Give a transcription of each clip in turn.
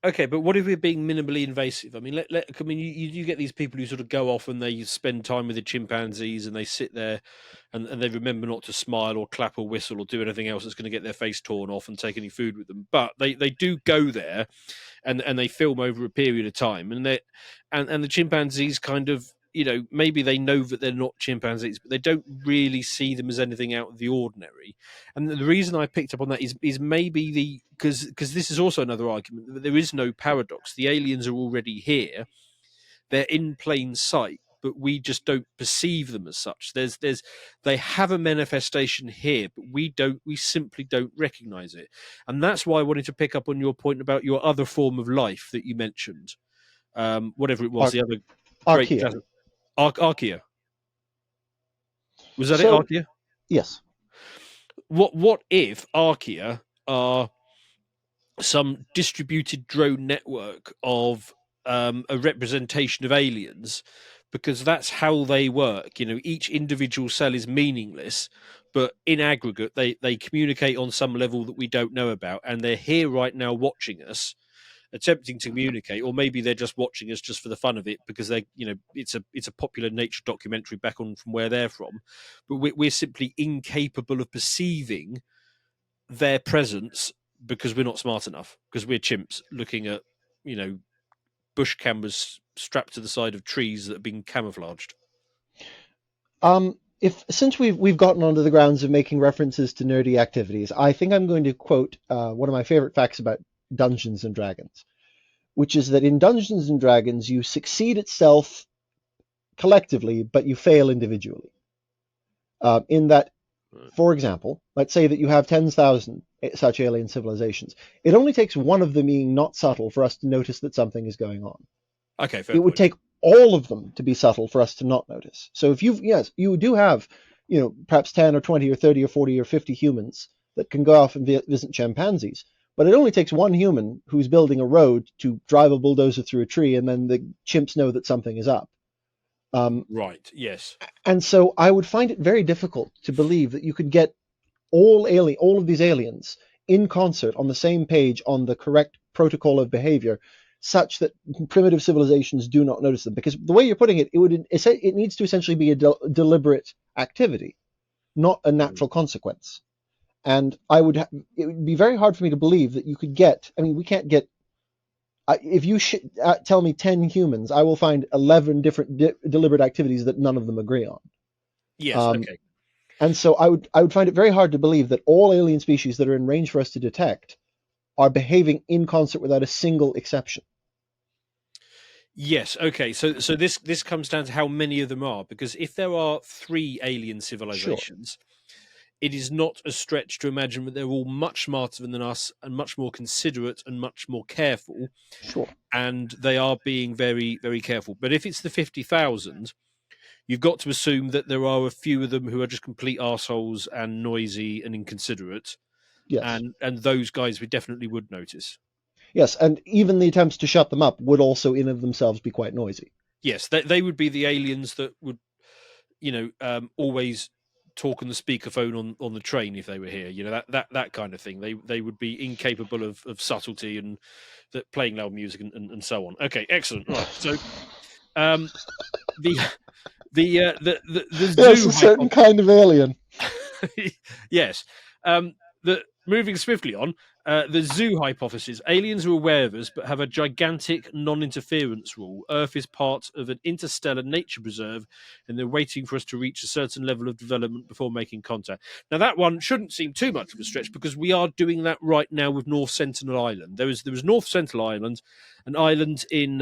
Okay, but what if we're being minimally invasive? I mean, I mean, you get these people who sort of go off and they spend time with the chimpanzees and they sit there and they remember not to smile or clap or whistle or do anything else that's going to get their face torn off and take any food with them. But they do go there and they film over a period of time and the chimpanzees kind of, maybe they know that they're not chimpanzees, but they don't really see them as anything out of the ordinary. And the reason I picked up on that is maybe because this is also another argument that there is no paradox. The aliens are already here; they're in plain sight, but we just don't perceive them as such. They have a manifestation here, but we simply don't recognize it. And that's why I wanted to pick up on your point about your other form of life that you mentioned. Whatever it was, Ar- the other great Archaea. Archaea. Was that it, So Archaea? yes. What if Archaea are some distributed drone network of a representation of aliens, because that's how they work. Each individual cell is meaningless, but in aggregate, they communicate on some level that we don't know about, and they're here right now watching us, attempting to communicate, or maybe they're just watching us just for the fun of it because it's a popular nature documentary back on from where they're from, but we're simply incapable of perceiving their presence because we're not smart enough, because we're chimps looking at bush cameras strapped to the side of trees that have been camouflaged. If since we've gotten onto the grounds of making references to nerdy activities, I think I'm going to quote one of my favorite facts about Dungeons and Dragons, which is that in Dungeons and Dragons you succeed at stealth collectively, but you fail individually. In that, for example, let's say that you have 10,000 such alien civilizations. It only takes one of them being not subtle for us to notice that something is going on. Okay, fair It would point. take all of them to be subtle for us to not notice. So if you do have, perhaps 10 or 20 or 30 or 40 or 50 humans that can go off and visit chimpanzees, but it only takes one human who's building a road to drive a bulldozer through a tree, and then the chimps know that something is up. Right. Yes. And so I would find it very difficult to believe that you could get all of these aliens in concert on the same page on the correct protocol of behavior, such that primitive civilizations do not notice them. Because the way you're putting it, it needs to essentially be a deliberate activity, not a Mm. natural consequence. And it would be very hard for me to believe that you could get. I mean, we can't get. If you tell me 10 humans, I will find 11 different deliberate activities that none of them agree on. Yes. Um, Okay. and so I would find it very hard to believe that all alien species that are in range for us to detect are behaving in concert without a single exception. Yes. Okay. So this comes down to how many of them are, because if there are three alien Sure, civilizations, it is not a stretch to imagine that they're all much smarter than us and much more considerate and much more careful, sure. and they are being very, very careful. But if it's the 50,000, you've got to assume that there are a few of them who are just complete assholes and noisy and inconsiderate, Yes. and those guys we definitely would notice. Yes, and even the attempts to shut them up would also in of themselves be quite noisy. Yes, they would be the aliens that would, always talk on the speakerphone on the train if they were here. That kind of thing. They would be incapable of subtlety and that playing loud music and so on. Okay, excellent. Right, so um, the the Yes, zoo a certain hypothesis. kind of alien. Yes. Moving swiftly on, the zoo hypothesis. Aliens are aware of us, but have a gigantic non-interference rule. Earth is part of an interstellar nature preserve, and they're waiting for us to reach a certain level of development before making contact. Now, that one shouldn't seem too much of a stretch, because we are doing that right now with North Sentinel Island. There was North Sentinel Island, an island in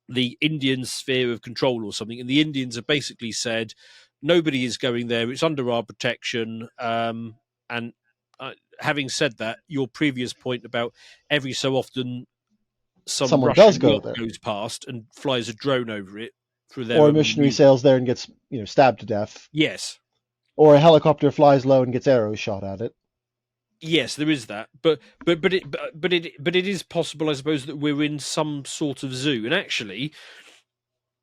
the Indian sphere of control or something, and the Indians have basically said nobody is going there. It's under our protection. And having said that, your previous point about every so often some Someone does Russian go yacht there, goes past and flies a drone over it for their or a own missionary amusement. sails there and gets stabbed to death, Yes, or a helicopter flies low and gets arrows shot at it. yes, there is that, but it is possible, I suppose, that we're in some sort of zoo, and actually,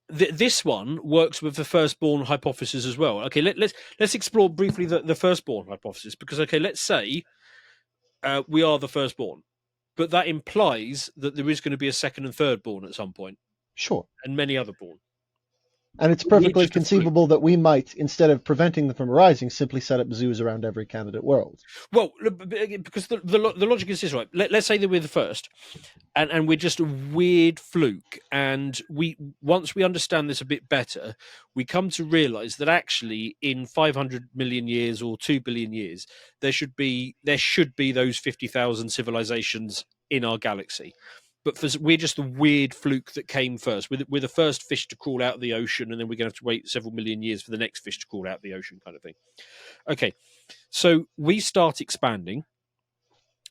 this one works with the firstborn hypothesis as well. Okay, let's explore briefly the firstborn hypothesis, because okay, let's say we are the firstborn. but that implies that there is going to be a second and third born at some point, Sure. and many other born. And it's We're perfectly just a fluke. conceivable that we might, instead of preventing them from arising, simply set up zoos around every candidate world. Well, because the logic is this, right? Let's say that we're the first, and we're just a weird fluke, and we once we understand this a bit better, we come to realize that actually in 500 million years or 2 billion years there should be those 50,000 civilizations in our galaxy, but we're just the weird fluke that came first. We're the first fish to crawl out of the ocean, and then we're going to have to wait several million years for the next fish to crawl out of the ocean, kind of thing. Okay, so we start expanding,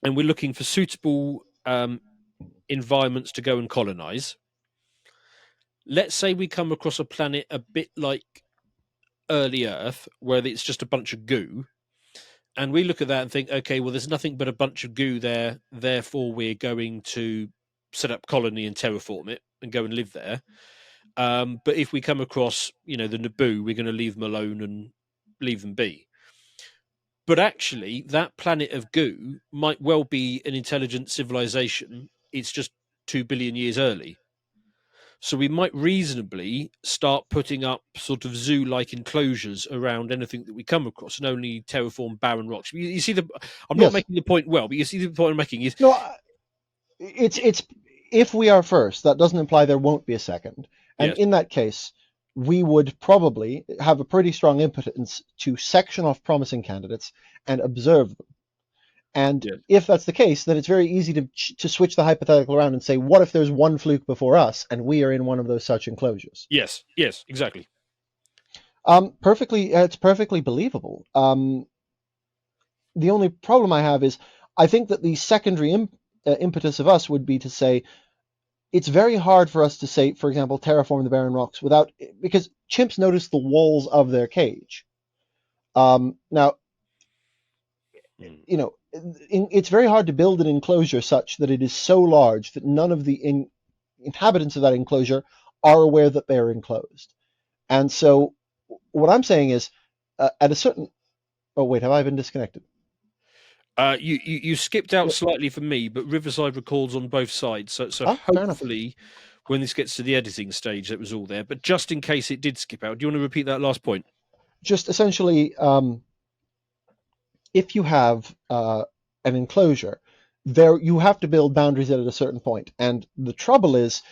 and we're looking for suitable environments to go and colonize. Let's say we come across a planet a bit like early Earth, where it's just a bunch of goo, and we look at that and think, okay, well, there's nothing but a bunch of goo there, therefore we're going to set up colony and terraform it and go and live there. But if we come across, the Naboo, we're going to leave them alone and leave them be. But actually, that planet of goo might well be an intelligent civilization. It's just 2 billion years early. So we might reasonably start putting up sort of zoo-like enclosures around anything that we come across, and only terraform barren rocks. You see I'm not Yes. making the point well, but you see the point I'm making is No, it's if we are first, that doesn't imply there won't be a second. And yes, in that case, we would probably have a pretty strong impotence to section off promising candidates and observe them. And yes, if that's the case, then it's very easy to switch the hypothetical around and say, what if there's one fluke before us and we are in one of those such enclosures? yes, exactly. It's perfectly believable. The only problem I have is I think that the secondary impetus of us would be to say it's very hard for us to say, for example, terraform the barren rocks because chimps notice the walls of their cage. Now, Mm. it's very hard to build an enclosure such that it is so large that none of the inhabitants of that enclosure are aware that they're enclosed. And so, what I'm saying is, at a certain. Oh wait, have I been disconnected? You skipped out Yeah. slightly for me, but Riverside recalls on both sides. So Ah, fair enough. hopefully, when this gets to the editing stage, that was all there. But just in case it did skip out, do you want to repeat that last point? Just essentially, if you have an enclosure, there you have to build boundaries at a certain point. And the trouble is,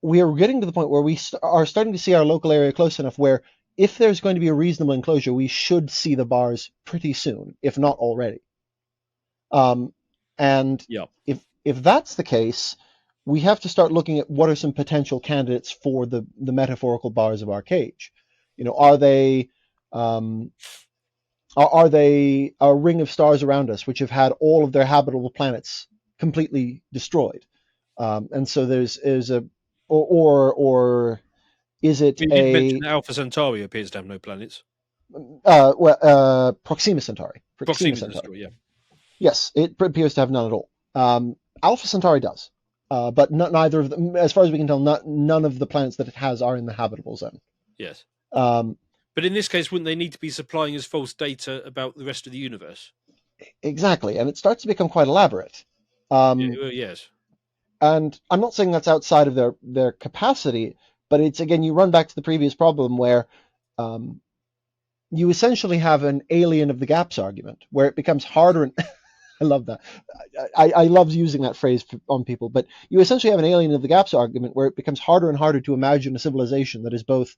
we are getting to the point where we are starting to see our local area close enough where if there's going to be a reasonable enclosure, we should see the bars pretty soon, if not already. And Yeah. if that's the case, we have to start looking at what are some potential candidates for the metaphorical bars of our cage. Are they are they a ring of stars around us which have had all of their habitable planets completely destroyed? And so there's a or is it You did mention a that Alpha Centauri appears to have no planets. Proxima Centauri? Proxima Proxima Centauri. Centauri, yeah. Yes, it appears to have none at all. Alpha Centauri does, but neither of them, as far as we can tell, none of the planets that it has are in the habitable zone. Yes. Um, But in this case, wouldn't they need to be supplying us false data about the rest of the universe? exactly, and it starts to become quite elaborate. Um, Yes. and I'm not saying that's outside of their capacity, but it's again you run back to the previous problem where um, you essentially have an alien of the gaps argument, where it becomes harder and I love that. I love using that phrase on people, but you essentially have an alien of the gaps argument where it becomes harder and harder to imagine a civilization that is both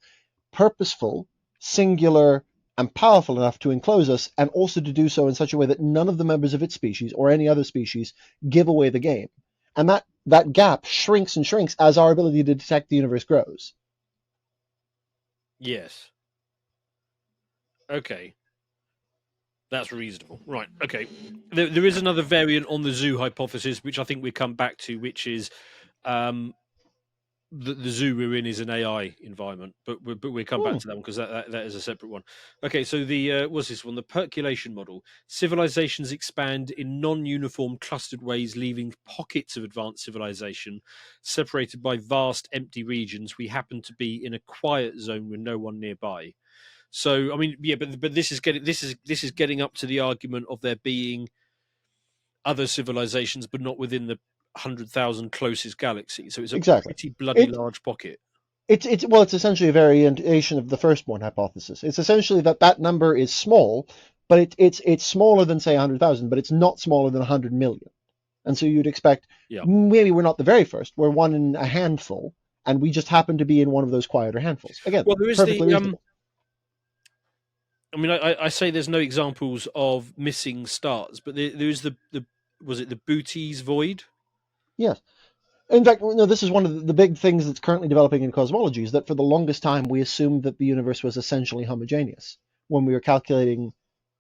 purposeful, singular, and powerful enough to enclose us, and also to do so in such a way that none of the members of its species or any other species give away the game. And that gap shrinks and shrinks as our ability to detect the universe grows. Yes. Okay. That's reasonable. Right. Okay. There is another variant on the zoo hypothesis, which I think we come back to, which is um, the zoo we're in is an AI environment, but we'll come back Hmm. to that one because that is a separate one. Okay, so the what's this one? The percolation model. Civilizations expand in non-uniform clustered ways, leaving pockets of advanced civilization separated by vast empty regions. We happen to be in a quiet zone with no one nearby. So I mean, yeah, but this is getting up to the argument of there being other civilizations, but not within the 100,000 closest galaxies. So it's a Exactly. pretty bloody It large pocket. it's essentially a variation of the firstborn hypothesis. It's essentially that number is small, but it's smaller than say 100,000, but it's not smaller than 100 million. And so you'd expect Yeah. maybe we're not the very first, we're one in a handful, and we just happen to be in one of those quieter handfuls. Again, Well, there is perfectly the reasonable. I mean, I say there's no examples of missing stars, but there is the was it the Bootes void? Yes. In fact, no, this is one of the big things that's currently developing in cosmology is that for the longest time we assumed that the universe was essentially homogeneous when we were calculating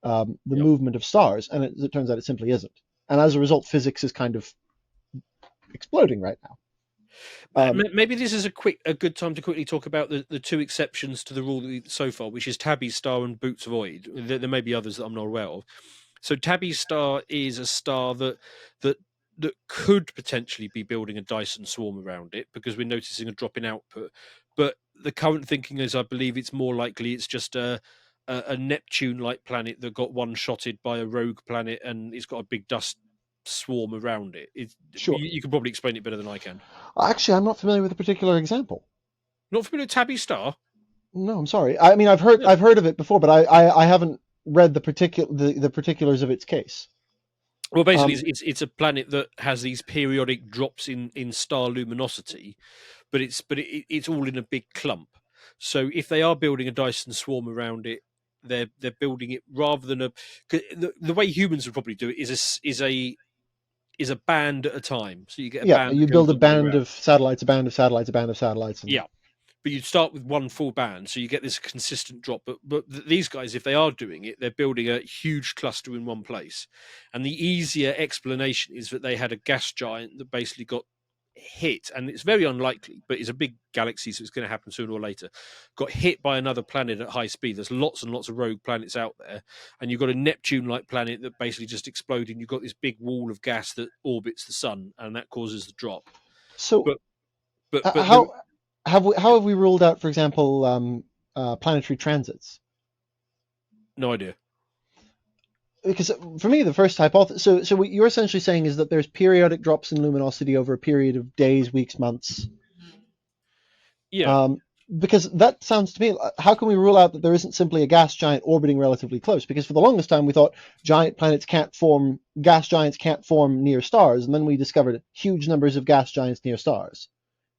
the Yeah. movement of stars, and it turns out it simply isn't. And as a result, physics is kind of exploding right now. Maybe this is a good time to quickly talk about the two exceptions to the rule so far, which is Tabby's star and Boots void. There may be others that I'm not aware of. So Tabby's star is a star that that could potentially be building a Dyson swarm around it because we're noticing a drop in output. But the current thinking is, I believe it's more likely it's just a Neptune-like planet that got one-shotted by a rogue planet and it's got a big dust swarm around it. Sure. You can probably explain it better than I can. Actually, I'm not familiar with a particular example. Not familiar with Tabby Star? No, I'm sorry. I mean, I've heard of it before, but I haven't read the particulars of its case. Well, basically, it's a planet that has these periodic drops in star luminosity, but it's all in a big clump. So if they are building a Dyson swarm around it, they're building it rather than the way humans would probably do it is a band at a time. So you get a Yeah, band that you goes build a all the way band around. of satellites, a band of satellites, a band of satellites, and Yeah, but you'd start with one full band, so you get this consistent drop. But these guys, if they are doing it, they're building a huge cluster in one place. And the easier explanation is that they had a gas giant that basically got hit, and it's very unlikely, but it's a big galaxy, so it's going to happen sooner or later. Got hit by another planet at high speed. There's lots and lots of rogue planets out there, and you've got a Neptune-like planet that basically just exploded. And you've got this big wall of gas that orbits the sun, and that causes the drop. so But but the, how have we ruled out, for example, planetary transits? no idea. Because for me, the first hypothesis. So what you're essentially saying is that there's periodic drops in luminosity over a period of days, weeks, months. Yeah. Um, because that sounds to me, how can we rule out that there isn't simply a gas giant orbiting relatively close? Because for the longest time we thought gas giants can't form near stars, and then we discovered huge numbers of gas giants near stars,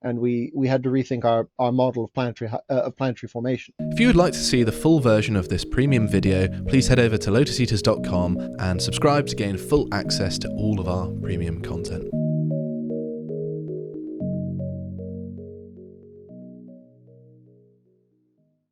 and we had to rethink our model of planetary formation. If you would like to see the full version of this premium video, please head over to lotuseaters.com and subscribe to gain full access to all of our premium content.